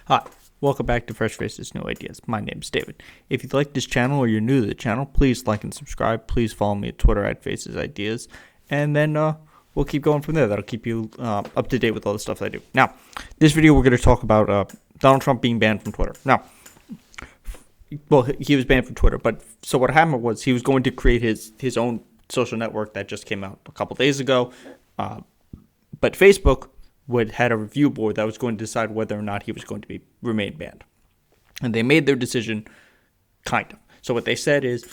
Hi, welcome back to Fresh Faces, New Ideas. My name is David. If you like this channel or you're new to the channel, please like and subscribe. Please follow me at Twitter at Faces Ideas, and then we'll keep going from there. That'll keep you up to date with all the stuff I do. Now, this video we're going to talk about Donald Trump being banned from Twitter. Now, well, he was banned from Twitter, but so what happened was he was going to create his own social network that just came out a couple days ago, but Facebook had a review board that was going to decide whether or not he was going to remain banned. And they made their decision, kind of. So what they said is,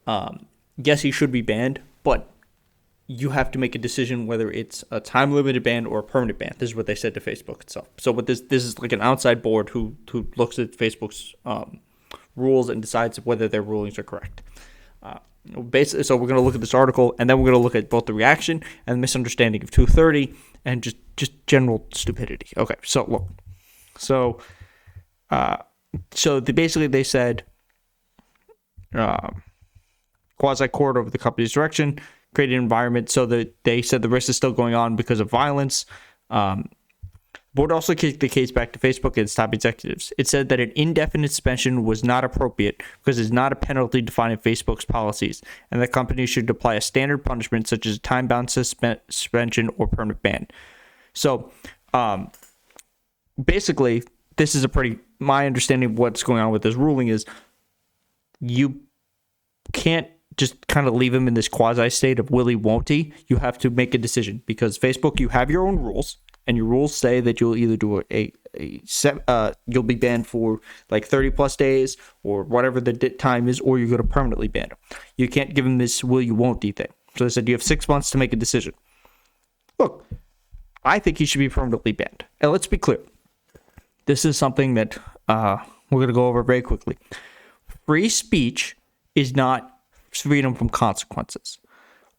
yes, he should be banned, but you have to make a decision whether it's a time-limited ban or a permanent ban. This is what they said to Facebook itself. So what this is like an outside board who looks at Facebook's rules and decides whether their rulings are correct. Basically, so we're going to look at this article, and then we're going to look at both the reaction and the misunderstanding of 230 and just general stupidity. Okay, so look. So basically they said quasi-court over the company's direction, created an environment so that they said the risk is still going on because of violence. Board also kicked the case back to Facebook and its top executives. It said that an indefinite suspension was not appropriate because it's not a penalty defined in Facebook's policies, and that companies should apply a standard punishment such as a time-bound suspension or permanent ban. So, basically, this is my understanding of what's going on with this ruling is you can't just kind of leave him in this quasi-state of will-he-won't-he. You have to make a decision because Facebook, you have your own rules. And your rules say that you'll either do you'll be banned for like 30 plus days or whatever the time is, or you're going to permanently ban him. You can't give him this will you won't thing. So they said you have 6 months to make a decision. Look, I think he should be permanently banned. And let's be clear. This is something that we're going to go over very quickly. Free speech is not freedom from consequences.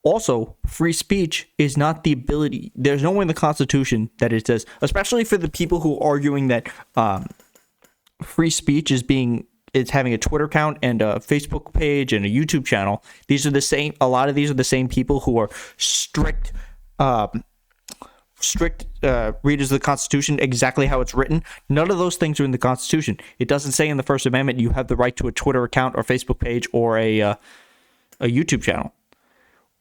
Also, free speech is not the ability. There's nowhere in the Constitution that it says, especially for the people who are arguing that free speech is having a Twitter account and a Facebook page and a YouTube channel. These are the same. A lot of these are the same people who are strict readers of the Constitution, exactly how it's written. None of those things are in the Constitution. It doesn't say in the First Amendment you have the right to a Twitter account or Facebook page or a YouTube channel.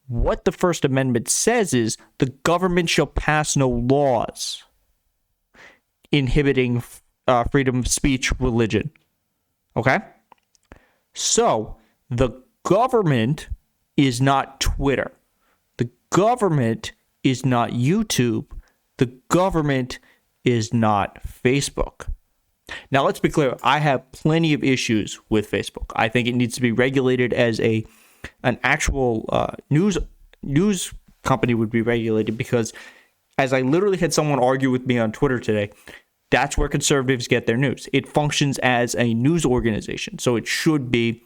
What the First Amendment says is the government shall pass no laws inhibiting freedom of speech, religion. Okay? So, the government is not Twitter. The government is not YouTube. The government is not Facebook. Now, let's be clear. I have plenty of issues with Facebook. I think it needs to be regulated as an actual news company would be regulated because, as I literally had someone argue with me on Twitter today, that's where conservatives get their news. It functions as a news organization, so it should be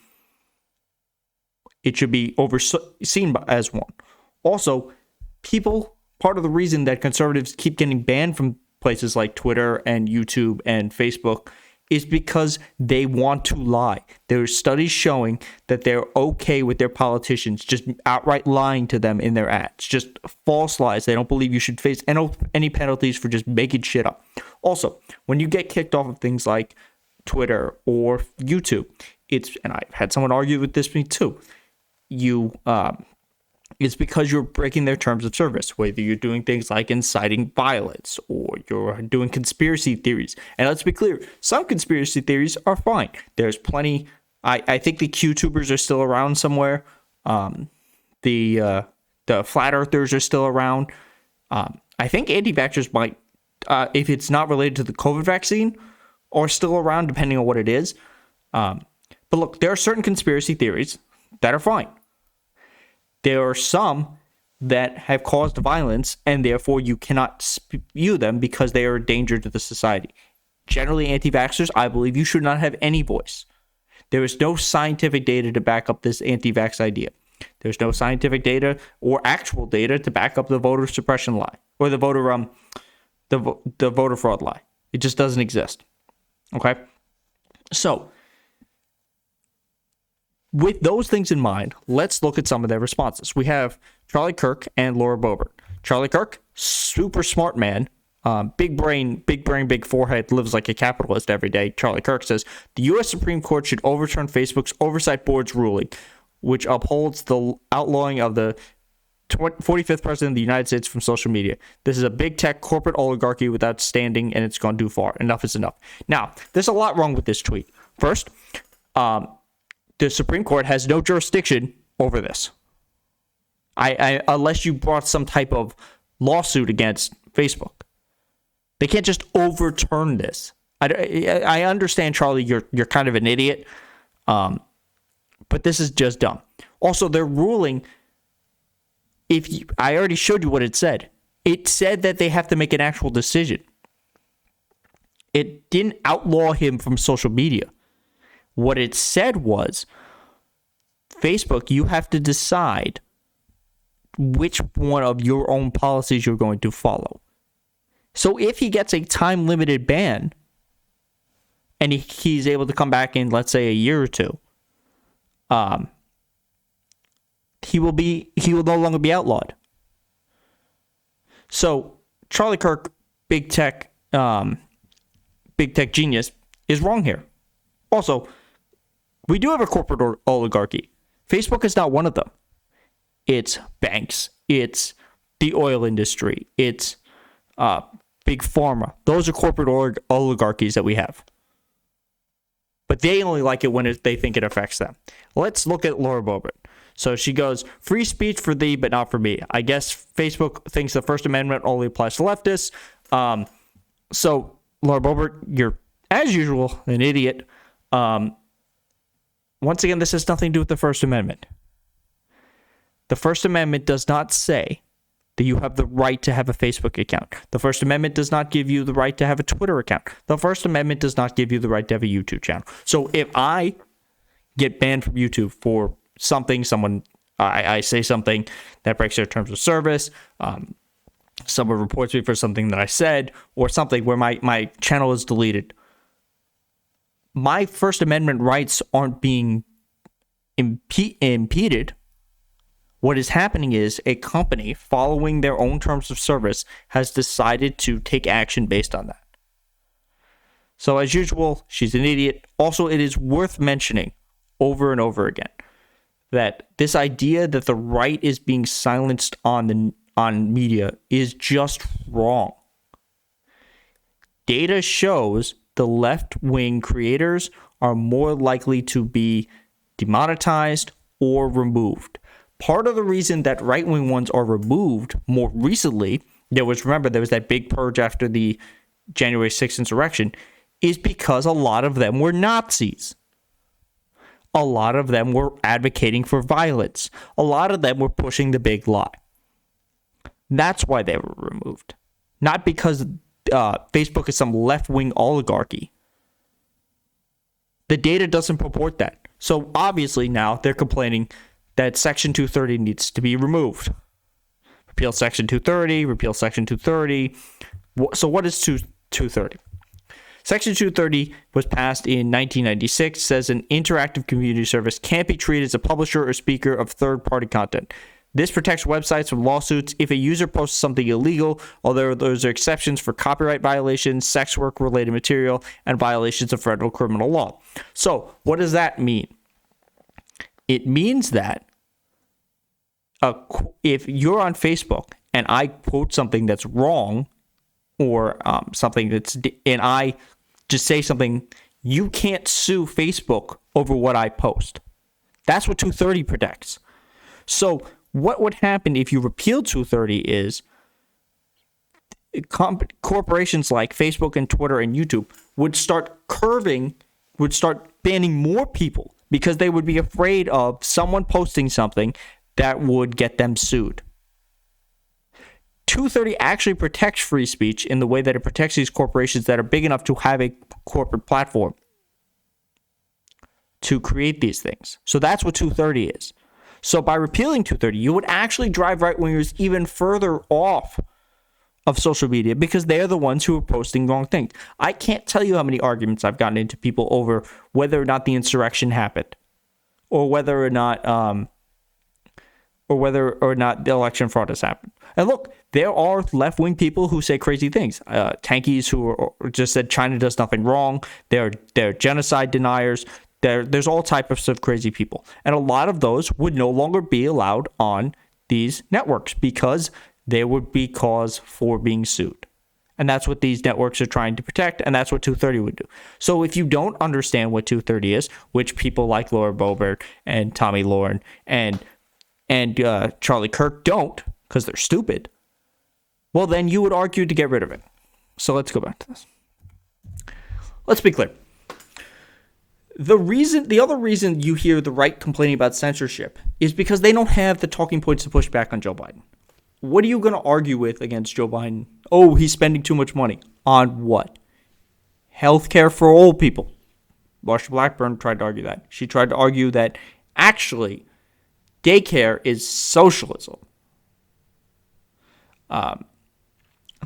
overseen as one. Also, part of the reason that conservatives keep getting banned from places like Twitter and YouTube and Facebook is because they want to lie. There are studies showing that they're okay with their politicians just outright lying to them in their ads. Just false lies. They don't believe you should face any penalties for just making shit up. Also, when you get kicked off of things like Twitter or YouTube, and I've had someone argue with this me too, it's because you're breaking their terms of service, whether you're doing things like inciting violence or you're doing conspiracy theories. And let's be clear, some conspiracy theories are fine. There's plenty. I think the Q-tubers are still around somewhere. The flat earthers are still around. I think anti-vaxxers might, if it's not related to the COVID vaccine, are still around, depending on what it is. But look, there are certain conspiracy theories that are fine. There are some that have caused violence, and therefore you cannot spew them because they are a danger to the society. Generally, anti-vaxxers, I believe you should not have any voice. There is no scientific data to back up this anti-vax idea. There's no scientific data or actual data to back up the voter suppression lie or the voter fraud lie. It just doesn't exist. Okay? So, with those things in mind, let's look at some of their responses. We have Charlie Kirk and Laura Boebert. Charlie Kirk, super smart man, big brain, big forehead, lives like a capitalist every day, Charlie Kirk, says the U.S. Supreme Court should overturn Facebook's oversight board's ruling, which upholds the outlawing of the 45th president of the United States from social media. This is a big tech corporate oligarchy without standing, and it's gone too far. Enough is enough. Now, there's a lot wrong with this tweet. First, the Supreme Court has no jurisdiction over this. Unless you brought some type of lawsuit against Facebook. They can't just overturn this. I understand, Charlie, you're kind of an idiot, but this is just dumb. Also, their ruling, I already showed you what it said. It said that they have to make an actual decision. It didn't outlaw him from social media. What it said was, Facebook, you have to decide which one of your own policies you're going to follow. So if he gets a time-limited ban, and he's able to come back in, let's say, a year or two, he will no longer be outlawed. So Charlie Kirk, big tech genius, is wrong here. Also, we do have a corporate oligarchy. Facebook is not one of them. It's banks. It's the oil industry. It's big pharma. Those are corporate oligarchies that we have. But they only like it when they think it affects them. Let's look at Laura Boebert. So she goes, free speech for thee, but not for me. I guess Facebook thinks the First Amendment only applies to leftists. So, Laura Boebert, you're, as usual, an idiot. Once again, this has nothing to do with the First Amendment. The First Amendment does not say that you have the right to have a Facebook account. The First Amendment does not give you the right to have a Twitter account. The First Amendment does not give you the right to have a YouTube channel. So if I get banned from YouTube for something, I say something that breaks their terms of service, someone reports me for something that I said, or something where my channel is deleted, my First Amendment rights aren't being impeded. What is happening is a company following their own terms of service has decided to take action based on that. So as usual, she's an idiot. Also, it is worth mentioning over and over again that this idea that the right is being silenced on media is just wrong. Data shows the left-wing creators are more likely to be demonetized or removed. Part of the reason that right-wing ones are removed more recently, there was that big purge after the January 6th insurrection, is because a lot of them were Nazis. A lot of them were advocating for violence. A lot of them were pushing the big lie. That's why they were removed. Not because Facebook is some left-wing oligarchy. The data doesn't purport that. So obviously now they're complaining that Section 230 needs to be removed. Repeal Section 230, repeal Section 230. So what is 230? Section 230 was passed in 1996, says an interactive community service can't be treated as a publisher or speaker of third-party content. This protects websites from lawsuits if a user posts something illegal, although those are exceptions for copyright violations, sex work-related material, and violations of federal criminal law. So what does that mean? It means that if you're on Facebook and I quote something that's wrong or something and I just say something, you can't sue Facebook over what I post. That's what 230 protects. So what would happen if you repealed 230 is corporations like Facebook and Twitter and YouTube would start banning more people because they would be afraid of someone posting something that would get them sued. 230 actually protects free speech in the way that it protects these corporations that are big enough to have a corporate platform to create these things. So that's what 230 is. So by repealing 230, you would actually drive right-wingers even further off of social media because they're the ones who are posting wrong things. I can't tell you how many arguments I've gotten into people over whether or not the insurrection happened or whether or not or whether or not the election fraud has happened. And look, there are left-wing people who say crazy things. Tankies who just said China does nothing wrong. They're genocide deniers. There's all types of crazy people. And a lot of those would no longer be allowed on these networks because there would be cause for being sued. And that's what these networks are trying to protect, and that's what 230 would do. So if you don't understand what 230 is, which people like Laura Boebert and Tommy Lauren and Charlie Kirk don't, because they're stupid, well, then you would argue to get rid of it. So let's go back to this. Let's be clear. The other reason you hear the right complaining about censorship is because they don't have the talking points to push back on Joe Biden. What are you going to argue with against Joe Biden? Oh, he's spending too much money. On what? Healthcare for old people. Marsha Blackburn tried to argue that. She tried to argue that actually daycare is socialism.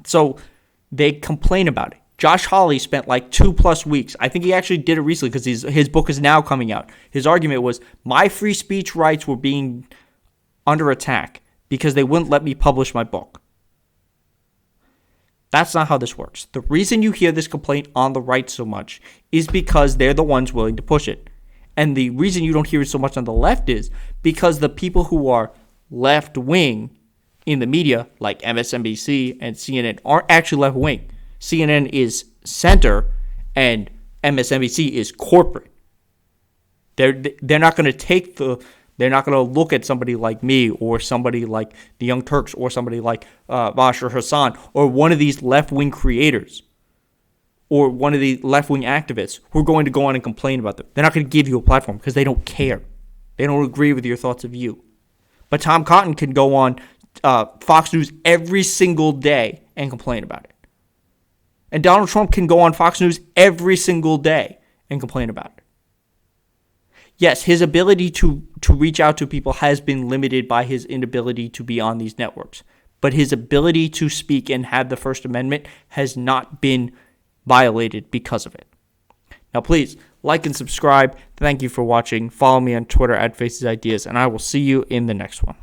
So they complain about it. Josh Hawley spent like 2+ weeks. I think he actually did it recently because his book is now coming out. His argument was my free speech rights were being under attack because they wouldn't let me publish my book. That's not how this works. The reason you hear this complaint on the right so much is because they're the ones willing to push it. And the reason you don't hear it so much on the left is because the people who are left-wing in the media, like MSNBC and CNN, aren't actually left-wing. CNN is center and MSNBC is corporate. They're not going to they're not going to look at somebody like me or somebody like the Young Turks or somebody like Bashar Hassan or one of these left-wing creators or one of the left-wing activists who are going to go on and complain about them. They're not going to give you a platform because they don't care. They don't agree with your thoughts of you. But Tom Cotton can go on Fox News every single day and complain about it. And Donald Trump can go on Fox News every single day and complain about it. Yes, his ability to reach out to people has been limited by his inability to be on these networks. But his ability to speak and have the First Amendment has not been violated because of it. Now, please like and subscribe. Thank you for watching. Follow me on Twitter @FacesIdeas, and I will see you in the next one.